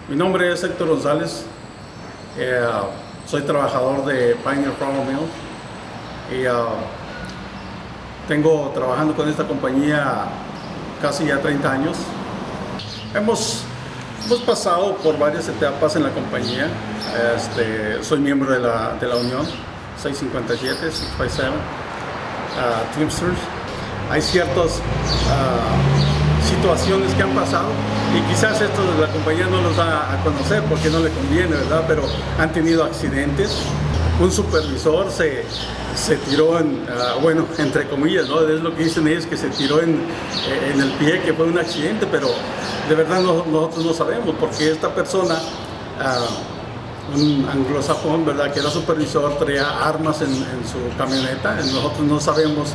Mi nombre es Guenther González, soy trabajador de Pioneer Flour Mill y tengo trabajando con esta compañía casi ya 30 años. Hemos pasado por varias etapas en la compañía. Soy miembro de la unión 657, Teamsters. Hay ciertas situaciones que han pasado y quizás esto de la compañía no los da a conocer porque no le conviene, ¿verdad? Pero han tenido accidentes. Un supervisor se tiró bueno, entre comillas, ¿no? Es lo que dicen ellos, que se tiró en el pie, que fue un accidente, pero de verdad nosotros no sabemos, porque esta persona, un anglosajón, ¿verdad?, que era supervisor, traía armas en su camioneta. Nosotros no sabemos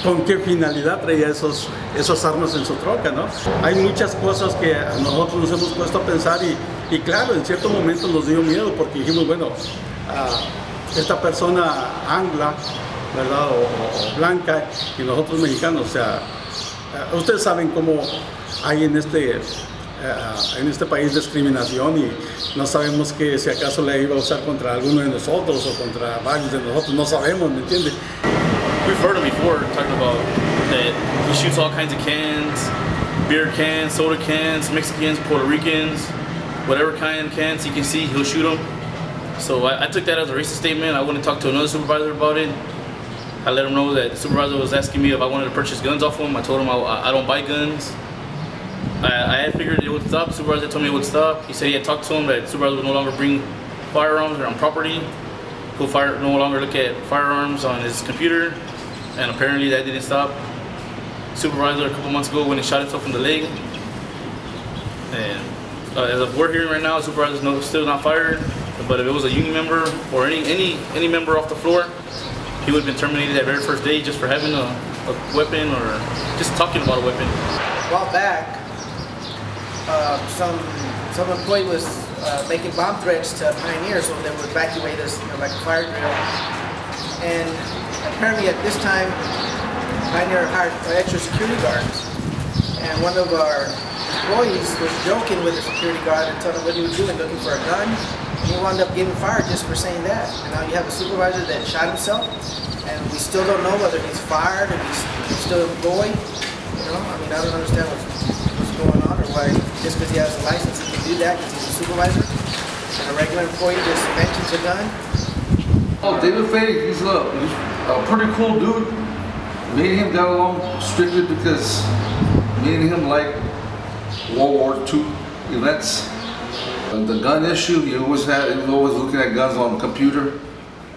con qué finalidad traía esas armas en su troca, ¿no? Hay muchas cosas que nosotros nos hemos puesto a pensar y claro, en cierto momento nos dio miedo porque dijimos, bueno, esta persona angla, ¿verdad?, o blanca, y nosotros mexicanos, o sea, ustedes saben cómo hay en este país discriminación y no sabemos que si acaso le iba a usar contra alguno de nosotros o contra varios de nosotros, no sabemos, ¿me entiende? We've heard him before talking about that he shoots all kinds of cans, beer cans, soda cans, Mexicans, Puerto Ricans, whatever kind of cans he can see, he'll shoot them. So I took that as a racist statement. I went and talked to another supervisor about it. I let him know that the supervisor was asking me if I wanted to purchase guns off him. I told him I don't buy guns. I had figured it would stop. The supervisor told me it would stop. He said he had talked to him that the supervisor would no longer bring firearms on property. He'll no longer look at firearms on his computer. And apparently that didn't stop. Supervisor a couple months ago when he shot himself in the leg. And as we're hearing right now, the supervisor's still not fired. But if it was a union member or any member off the floor, he would have been terminated that very first day just for having a weapon or just talking about a weapon. A while back, some employee was making bomb threats to Pioneer, so they would evacuate us, like a fire drill. And apparently at this time, Pioneer hired extra security guards. And one of our employees was joking with the security guard and told him what he was doing, looking for a gun. And he wound up getting fired just for saying that. And now you have a supervisor that shot himself, and we still don't know whether he's fired or he's still employed. You know, I mean, I don't understand what's going on, or why just because he has a license he can do that because he's a supervisor, and a regular employee just mentions a gun. Oh, David Fay, he's a pretty cool dude. Me and him got along strictly because me and him like World War II events. The gun issue, he was always looking at guns on the computer,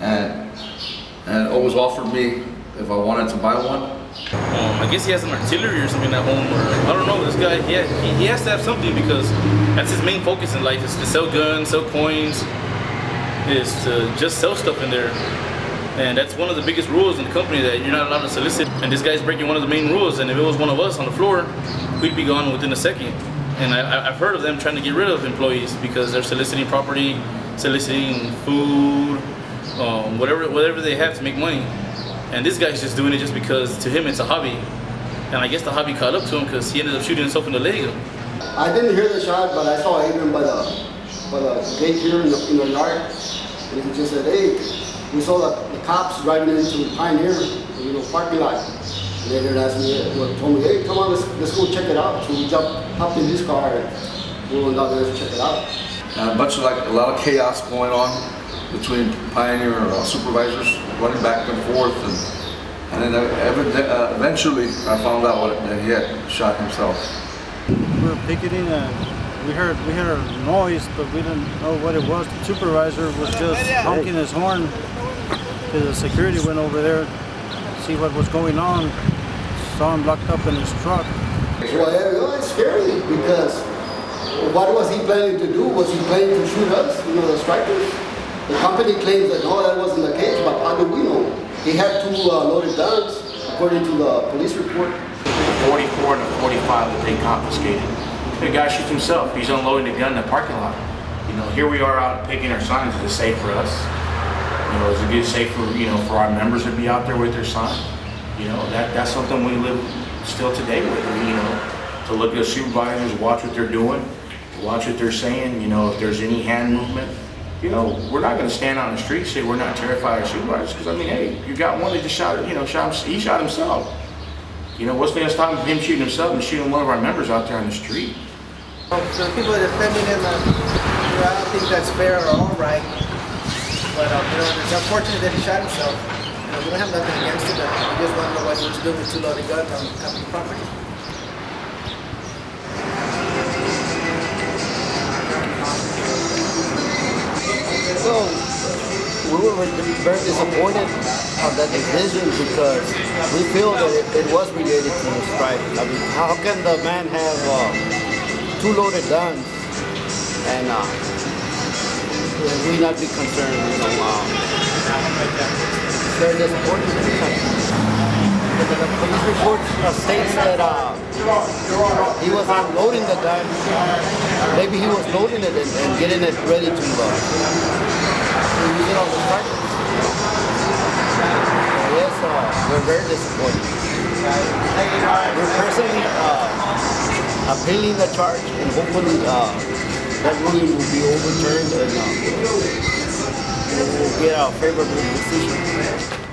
and always offered me if I wanted to buy one. I guess he has an artillery or something at home, or I don't know. This guy, he has to have something because that's his main focus in life, is to sell guns, sell coins, is to just sell stuff in there. And that's one of the biggest rules in the company, that you're not allowed to solicit. And this guy's breaking one of the main rules, and if it was one of us on the floor, we'd be gone within a second. And I've heard of them trying to get rid of employees because they're soliciting property, soliciting food, whatever they have to make money. And this guy's just doing it just because to him it's a hobby. And I guess the hobby caught up to him because he ended up shooting himself in the leg. I didn't hear the shot, but I saw Adrian by the gate here in the yard. And he just said, hey, we saw the cops driving into the Pioneer, parking lot. And Adrian asked me, told me, hey, come on, let's go check it out. So we hopped in his car and we went out there to check it out. And a lot of chaos going on between Pioneer supervisors, running back and forth, and then eventually I found out that he had shot himself. We were picketing and we heard a noise, but we didn't know what it was. The supervisor was just honking his horn. The security went over there to see what was going on. Saw him locked up in his truck. Well, it's scary because what was he planning to do? Was he planning to shoot us, the strikers? The company claims that no, that wasn't the case, but how do we know? He had two loaded guns, according to the police report. The 44 and the 45 that they confiscated. The guy shoots himself. He's unloading the gun in the parking lot. Here we are out picking our signs. Is it safe for us? Is it good safe for for our members to be out there with their sign? That's something we live still today with. To look at supervisors, watch what they're doing, watch what they're saying. You know, if there's any hand movement, you know, we're not going to stand on the street and say we're not terrified of supervisors, because I mean, hey, you got one that just shot, you know, he shot himself. You know, what's going to stop him shooting himself and shooting one of our members out there on the street? So the people defending him, you know, I don't think that's fair or all right. But you know, it's unfortunate that he shot himself. You know, we don't have nothing against it. We just want to know what he was doing with 2 loaded guns on company property. So we were very disappointed on that decision because we feel that it was related to the strike. I mean, how can the man have 2 loaded guns and we not be concerned? You know, very disappointed. The police report states that he was unloading the gun. Maybe he was loading it and getting it ready to use it on the strike. Yes, we're very disappointed. We're personally appealing the charge, and hopefully that ruling will be overturned and we'll get a favorable decision.